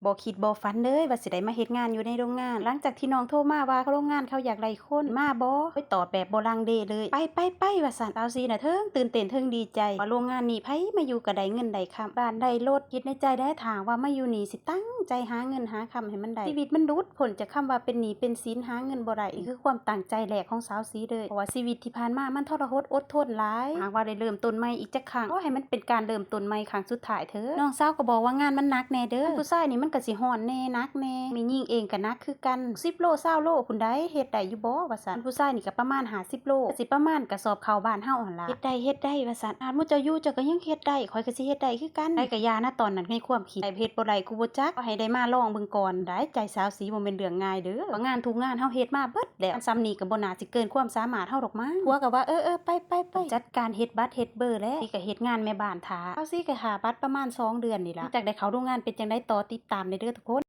บ่คิดบ่ฝันเลยว่าสิได้มาเฮ็ดงานอยู่ในโรงงานหลังจากที่น้องโทรมาว่าโรงงานเขาอยากได้คนมาบ่ไปตอบแบบบ่ลังเลเลยไปว่าซั่นสาวซีน่ะเทิงตื่นเต้นเทิงดีใจว่าโรงงานนี้ไผมาอยู่ก็ได้เงินได้คำบ้านได้รถคิดในใจได้ถ้าว่ามาอยู่นี่สิตั้งใจหาเงินหาคำให้มันได้ชีวิตมันหลุดพ้นจากคำว่าเป็นหนี้เป็นสินหาเงินบ่ได้นี่คือความตั้งใจแรกของสาวซีเลยเพราะว่าชีวิตที่ผ่านมามันทรหดอดทนหลายหากว่าได้เริ่มต้นใหม่อีกจักครั้งขอให้มันเป็นการเริ่มต้นใหม่ครั้งสุดท้ายเถิดน้องสาวก็บอกว่างานมันหนักแน่เด้อผู้ชายนี่มันก็สิร้อนแน่หนักแน่มียิ่งเองก็หนักคือกัน10โล20โลพุ่นใดเฮ็ดได้อยู่บ่ว่าซั่นผู้ชายนี่ก็ประมาณ50โลก็สิประมาณกระสอบข้าวบ้านเฮาหั่นล่ะเฮ็ดได้ว่าซั่นอาจมื้อเจ้าอยู่เจ้าก็ยังเฮ็ดได้ข้อยก็สิเฮ็ดได้คือกันได้ก็ยานะตอนนั้นในความคิดได้เฮ็ดบ่ได้กูบ่จักก็ให้ได้มาลองเบิ่งก่อนได้ใจสาวสีบ่แม่นเรื่องง่ายเด้อว่างานทุกงานเฮาเฮ็ดมาเบิดแล้วซ้ำนี้ก็บ่น่าสิเกินความสามารถเฮาดอกมั้งผัวก็ว่าไปจัดการเฮ็ดบัตรเฮ็ดเบอร์แล้วสิก็เฮ็ดงานแม่บ้านท่าสาวสีก็หาบัตรประมาณ2เดือนนี่ล่ะจากได้เข้าโรงงานเป็นจังได๋ต่อติดตามได้เด้อทุกคน